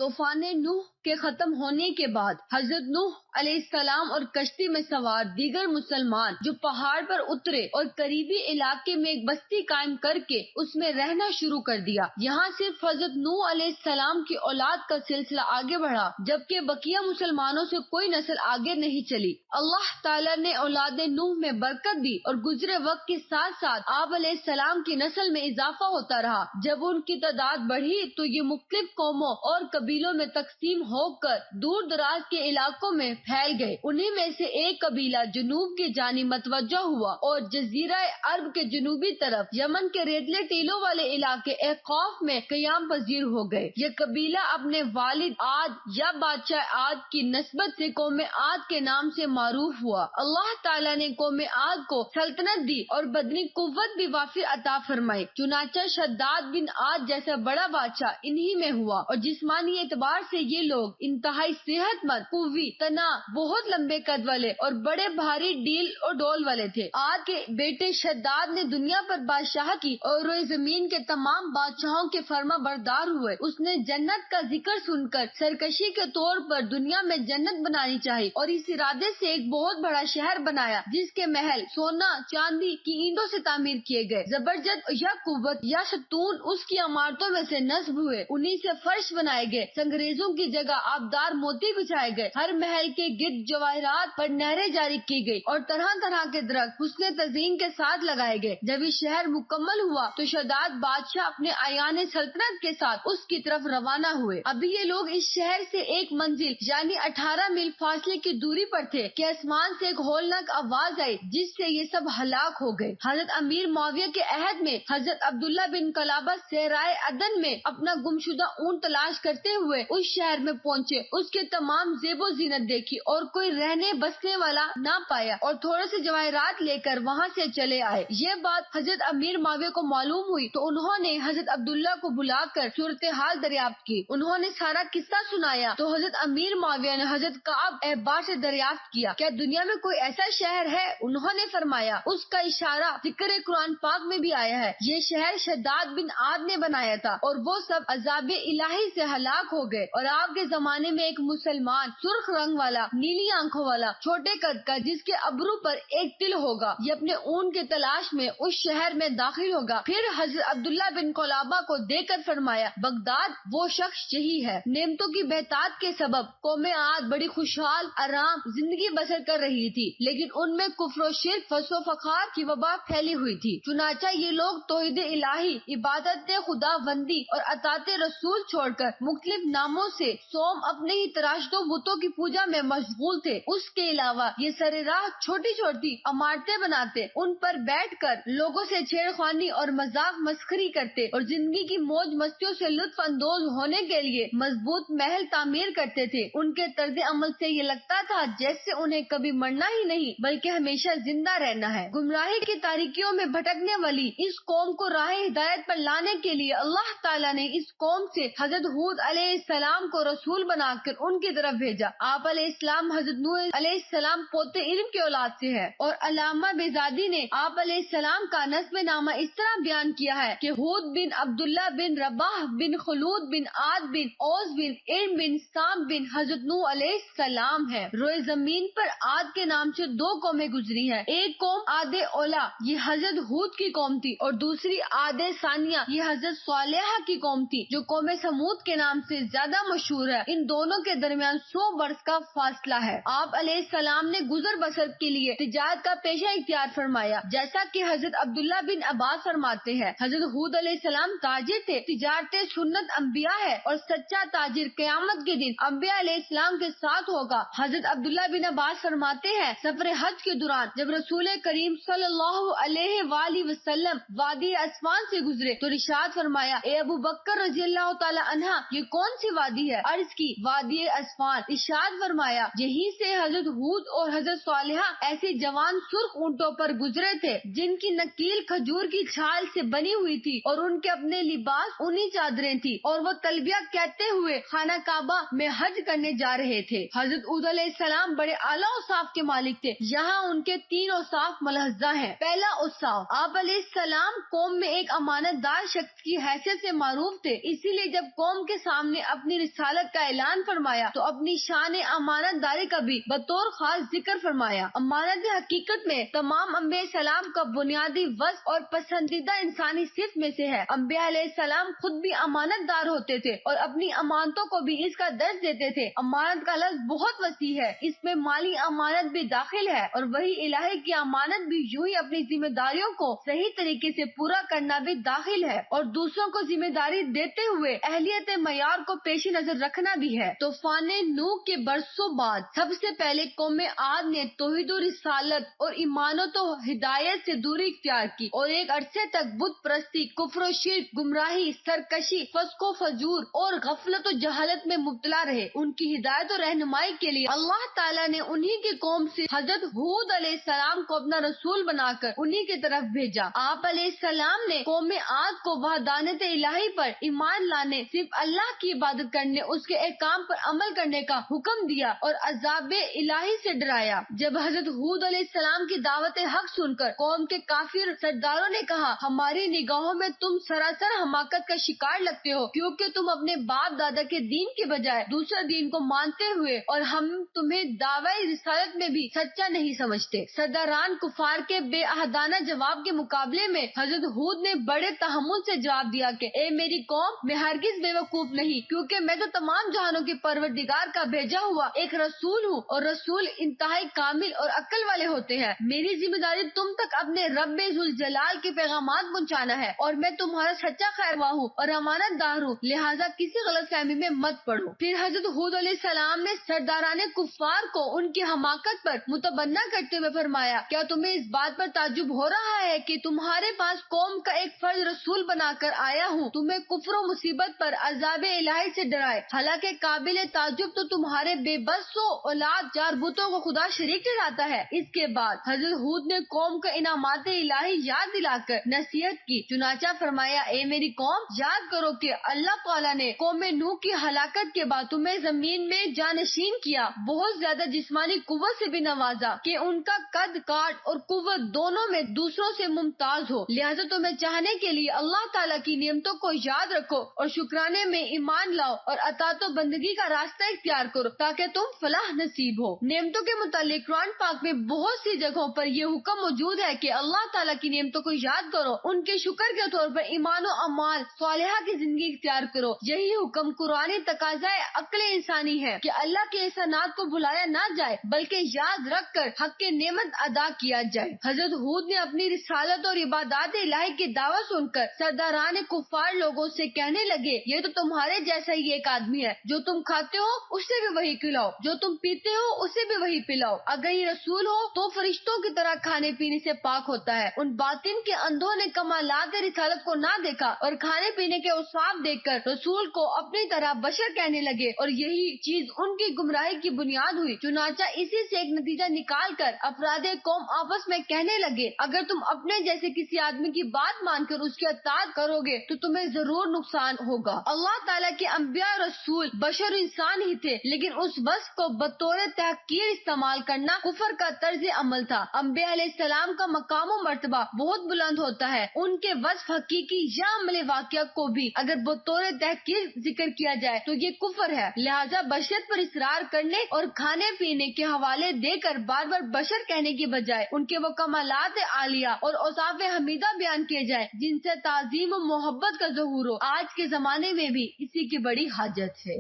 طوفان نوح کے ختم ہونے کے بعد حضرت نوح علیہ السلام اور کشتی میں سوار دیگر مسلمان جو پہاڑ پر اترے اور قریبی علاقے میں ایک بستی قائم کر کے اس میں رہنا شروع کر دیا۔ یہاں صرف حضرت نوح علیہ السلام کی اولاد کا سلسلہ آگے بڑھا، جبکہ بقیہ مسلمانوں سے کوئی نسل آگے نہیں چلی۔ اللہ تعالیٰ نے اولاد نوح میں برکت دی اور گزرے وقت کے ساتھ ساتھ آپ علیہ السلام کی نسل میں اضافہ ہوتا رہا۔ جب ان کی تعداد بڑھی تو یہ مختلف قوموں اور قبیلوں میں تقسیم ہو کر دور دراز کے علاقوں میں پھیل گئے۔ انہی میں سے ایک قبیلہ جنوب کی جانب متوجہ ہوا اور جزیرہ عرب کے جنوبی طرف یمن کے ریتلے ٹیلوں والے علاقے احقاف میں قیام پذیر ہو گئے۔ یہ قبیلہ اپنے والد عاد یا بادشاہ عاد کی نسبت سے قوم عاد کے نام سے معروف ہوا۔ اللہ تعالیٰ نے قوم عاد کو سلطنت دی اور بدنی قوت بھی وافر عطا فرمائی، چنانچہ شداد بن عاد جیسا بڑا بادشاہ انہی میں ہوا، اور جسمانی اعتبار سے یہ لوگ انتہائی صحت مند، قوی، تنا، بہت لمبے قد والے اور بڑے بھاری ڈیل اور ڈول والے تھے۔ عاد کے بیٹے شداد نے دنیا پر بادشاہت کی اور روئے زمین کے تمام بادشاہوں کے فرما بردار ہوئے۔ اس نے جنت کا ذکر سن کر سرکشی کے طور پر دنیا میں جنت بنانی چاہی اور اس ارادے سے ایک بہت بڑا شہر بنایا جس کے محل سونا چاندی کی اینٹوں سے تعمیر کیے گئے۔ زبرجد یا قوت یا ستون اس کی عمارتوں میں سے نصب ہوئے، انہی سے فرش بنائے گئے، سنگریزوں کی جگہ آبدار موتی بچھائے گئے، ہر محل کے گرد جواہرات پر نہریں جاری کی گئی اور طرح طرح کے درخت حسن تزئین کے ساتھ لگائے گئے۔ جب یہ شہر مکمل ہوا تو شداد بادشاہ اپنے اعیان سلطنت کے ساتھ اس کی طرف روانہ ہوئے۔ ابھی یہ لوگ اس شہر سے ایک منزل یعنی 18 میل فاصلے کی دوری پر تھے کہ آسمان سے ایک ہولناک آواز آئی جس سے یہ سب ہلاک ہو گئے۔ حضرت امیر معاویہ کے عہد میں حضرت عبداللہ بن قلابہ صحرائے عدن میں اپنا گمشدہ اونٹ تلاش کرتے ہوئے اس شہر میں پہنچے، اس کے تمام زیب و زینت دیکھی اور کوئی رہنے بسنے والا نہ پایا اور تھوڑے سے جواہرات لے کر وہاں سے چلے آئے۔ یہ بات حضرت امیر معاویہ کو معلوم ہوئی تو انہوں نے حضرت عبداللہ کو بلا کر صورتحال دریافت کی۔ انہوں نے سارا قصہ سنایا تو حضرت امیر معاویہ نے حضرت کعب احبار سے دریافت کیا، کیا دنیا میں کوئی ایسا شہر ہے؟ انہوں نے فرمایا، اس کا اشارہ ذکر قرآن پاک میں بھی آیا ہے، یہ شہر شداد بن عاد نے بنایا تھا اور وہ سب عذاب الہی سے ہلاک ہو گئے۔ اور آپ کے زمانے میں ایک مسلمان سرخ رنگ والا، نیلی آنکھوں والا، چھوٹے قد کا، جس کے ابرو پر ایک تل ہوگا، یہ اپنے اونٹ کی تلاش میں اس شہر میں داخل ہوگا۔ پھر حضرت عبداللہ بن قلابہ کو دیکھ کر فرمایا، بغداد وہ شخص یہی ہے۔ نعمتوں کی بہتات کے سبب قوم عاد بڑی خوشحال آرام زندگی بسر کر رہی تھی، لیکن ان میں کفر و شرک، فحش و فخار کی وبا پھیلی ہوئی تھی۔ چنانچہ یہ لوگ توحید الہی، عبادت خدا بندی اور اطاعت رسول چھوڑ کر مختلف ناموں سے سوم اپنے ہی تراشدہ بتوں کی پوجا میں مشغول تھے۔ اس کے علاوہ یہ سر راہ چھوٹی چھوٹی عمارتیں بناتے، ان پر بیٹھ کر لوگوں سے چھیڑ خوانی اور مذاق مسخری کرتے اور زندگی کی موج مستیوں سے لطف اندوز ہونے کے لیے مضبوط محل تعمیر کرتے تھے۔ ان کے طرز عمل سے یہ لگتا تھا جیسے انہیں کبھی مرنا ہی نہیں بلکہ ہمیشہ زندہ رہنا ہے۔ گمراہی کی تاریکیوں میں بھٹکنے والی اس قوم کو راہ ہدایت پر لانے کے لیے اللہ تعالیٰ نے اس قوم سے حضرت ہود علیہ السلام کو رسول بنا کر ان کی طرف بھیجا۔ آپ علیہ السلام حضرت نوح علیہ السلام پوتے علم کی اولاد سے ہے، اور علامہ بیزادی نے آپ علیہ السلام کا نسب نامہ اس طرح بیان کیا ہے کہ ہود بن عبداللہ بن رباح بن خلود بن عاد بن اوس بن ارم بن سام بن حضرت نوح علیہ السلام ہے۔ روئے زمین پر عاد کے نام سے دو قومیں گزری ہیں، ایک قوم عاد اولا یہ حضرت ہود کی قوم تھی اور دوسری عاد ثانیہ یہ حضرت صالحہ کی قوم تھی جو قوم سمود کے نام سے زیادہ مشہور ہے۔ ان دونوں کے درمیان 100 برس کا فاصلہ ہے۔ آپ علیہ السلام نے گزر بسر کے لیے تجارت کا پیشہ اختیار فرمایا، جیسا کہ حضرت عبداللہ بن عباس فرماتے ہیں، حضرت ہود علیہ السلام تاجر تھے، تجارت سنت انبیاء ہے اور سچا تاجر قیامت کے دن انبیاء علیہ السلام کے ساتھ ہوگا۔ حضرت عبداللہ بن عباس فرماتے ہیں، سفر حج کے دوران جب رسول کریم صلی اللہ علیہ وآلہ وسلم وادی اسوان سے گزرے تو ارشاد فرمایا، اے ابو بکر رضی اللہ تعالی عنہ، یہ کون سی وادی ہے؟ عرض کی، وادی اسوان۔ ارشاد فرمایا، یہیں سے حضرت ہود اور حضرت صالحہ ایسے جوان سرخ اونٹوں پر گزرے تھے جن کی نکیل کھجور کی چھال سے بنی ہوئی تھی اور ان کے اپنے لباس اونی چادریں تھی، اور وہ تلبیہ کہتے ہوئے خانہ کعبہ میں حج کرنے جا رہے تھے۔ حضرت ہود علیہ السلام بڑے اعلیٰ اوصاف کے مالک تھے، یہاں ان کے 3 اوصاف ملحوظہ ہیں۔ پہلا اوصاف، آپ علیہ السلام قوم میں ایک امانت دار شخص کی حیثیت سے معروف تھے، اسی لیے جب قوم کے سامنے نے اپنی رسالت کا اعلان فرمایا تو اپنی شان امانت داری کا بھی بطور خاص ذکر فرمایا۔ امانت حقیقت میں تمام انبیاء السلام کا بنیادی وصف اور پسندیدہ انسانی صفت میں سے ہے۔ انبیاء علیہ السلام خود بھی امانت دار ہوتے تھے اور اپنی امانتوں کو بھی اس کا درس دیتے تھے۔ امانت کا لفظ بہت وسیع ہے، اس میں مالی امانت بھی داخل ہے اور وہی الہی کی امانت بھی یوں ہی اپنی ذمہ داریوں کو صحیح طریقے سے پورا کرنا بھی داخل ہے اور دوسروں کو ذمہ داری دیتے ہوئے اہلیت معیار کو پیش نظر رکھنا بھی ہے۔ طوفان نوح کے برسوں بعد سب سے پہلے قوم عاد نے توحید و رسالت اور ایمانت و ہدایت سے دوری اختیار کی اور ایک عرصے تک بت پرستی، کفر و شرک، گمراہی، سرکشی، فسق و فجور اور غفلت و جہالت میں مبتلا رہے۔ ان کی ہدایت و رہنمائی کے لیے اللہ تعالیٰ نے انہی کی قوم سے حضرت ہود علیہ السلام کو اپنا رسول بنا کر انہی کی طرف بھیجا۔ آپ علیہ السلام نے قوم عاد کو وحدانیت الہی پر ایمان لانے، صرف اللہ کی عبادت کرنے، اس کے احکام پر عمل کرنے کا حکم دیا اور عذاب الہی سے ڈرایا۔ جب حضرت ہود علیہ السلام کی دعوت حق سن کر قوم کے کافر سرداروں نے کہا، ہماری نگاہوں میں تم سراسر حماقت کا شکار لگتے ہو، کیونکہ تم اپنے باپ دادا کے دین کے بجائے دوسرے دین کو مانتے ہوئے اور ہم تمہیں دعوی رسالت میں بھی سچا نہیں سمجھتے۔ سرداران کفار کے بے عہدانہ جواب کے مقابلے میں حضرت ہود نے بڑے تحمل سے جواب دیا کہ اے میری قوم، میں ہرگز بے وقوف نہیں، کیونکہ میں تو تمام جہانوں کے پروردگار کا بھیجا ہوا ایک رسول ہوں اور رسول انتہائی کامل اور عقل والے ہوتے ہیں۔ میری ذمہ داری تم تک اپنے رب ذوالجلال کے پیغامات پہنچانا ہے اور میں تمہارا سچا خیر خواہ ہوں اور امانت دار ہوں، لہٰذا کسی غلط فہمی میں مت پڑو۔ پھر حضرت ہود علیہ السلام نے سرداران کفار کو ان کی حماقت پر متبنہ کرتے ہوئے فرمایا، کیا تمہیں اس بات پر تعجب ہو رہا ہے کہ تمہارے پاس قوم کا ایک فرد رسول بنا کر آیا ہوں، تمہیں کفر و مصیبت پر عذاب الہی سے ڈرائے، حالانکہ قابل تعجب تو تمہارے بے بس و اولاد چار بتوں کو خدا شریک ٹھہراتا ہے۔ اس کے بعد حضرت ہود نے قوم کو انعامات الہی یاد دلا کر نصیحت کی، چنانچہ فرمایا، اے میری قوم، یاد کرو کہ اللہ تعالیٰ نے قوم نوح کی ہلاکت کے بعد تمہیں زمین میں جانشین کیا، بہت زیادہ جسمانی قوت سے بھی نوازا کہ ان کا قد کاٹ اور قوت دونوں میں دوسروں سے ممتاز ہو، لہٰذا تمہیں چاہنے کے لیے اللہ تعالیٰ کی نعمتوں کو یاد رکھو اور شکرانے میں ایمان لاؤ اور اطاعت و بندگی کا راستہ اختیار کرو تاکہ تم فلاح نصیب ہو۔ نعمتوں کے متعلق قرآن پاک میں بہت سی جگہوں پر یہ حکم موجود ہے کہ اللہ تعالیٰ کی نعمتوں کو یاد کرو، ان کے شکر کے طور پر ایمان و اعمال صالحہ کی زندگی اختیار کرو۔ یہی حکم قرآنی تقاضۂ عقل انسانی ہے کہ اللہ کے احسانات کو بھلایا نہ جائے بلکہ یاد رکھ کر حق کی نعمت ادا کیا جائے۔ حضرت ہود نے اپنی رسالت اور عبادات الہی کی دعوت سن کر سرداران کفار لوگوں سے کہنے لگے، یہ تو تمہارے جیسا ہی ایک آدمی ہے، جو تم کھاتے ہو اسے بھی وہی کھلاؤ، جو تم پیتے ہو اسے بھی وہی پلاؤ، اگر یہ رسول ہو تو فرشتوں کی طرح کھانے پینے سے پاک ہوتا ہے۔ ان باطن کے اندھوں نے کمالات رسالت کو نہ دیکھا اور کھانے پینے کے اوصاف دیکھ کر رسول کو اپنی طرح بشر کہنے لگے اور یہی چیز ان کی گمراہی کی بنیاد ہوئی۔ چنانچہ اسی سے ایک نتیجہ نکال کر افراد قوم آپس میں کہنے لگے، اگر تم اپنے جیسے کسی آدمی کی بات مان کر اس کی اطاعت کرو گے تو تمہیں ضرور نقصان ہوگا۔ اللہ تعالیٰ کے انبیاء اور رسول بشر انسان ہی تھے، لیکن اس وصف کو بطور تحقیر استعمال کرنا کفر کا طرز عمل تھا۔ انبیاء علیہ السلام کا مقام و مرتبہ بہت بلند ہوتا ہے، ان کے وصف حقیقی یا عملی واقعہ کو بھی اگر بطور تحقیر ذکر کیا جائے تو یہ کفر ہے، لہٰذا بشریت پر اصرار کرنے اور کھانے پینے کے حوالے دے کر بار بار بشر کہنے کی بجائے ان کے وہ کمالات عالیہ اور اوصاف حمیدہ بیان کیے جائیں جن سے تعظیم و محبت کا ظہور ہو، آج کے زمانے میں بھی اسی کی بڑی حاجت ہے۔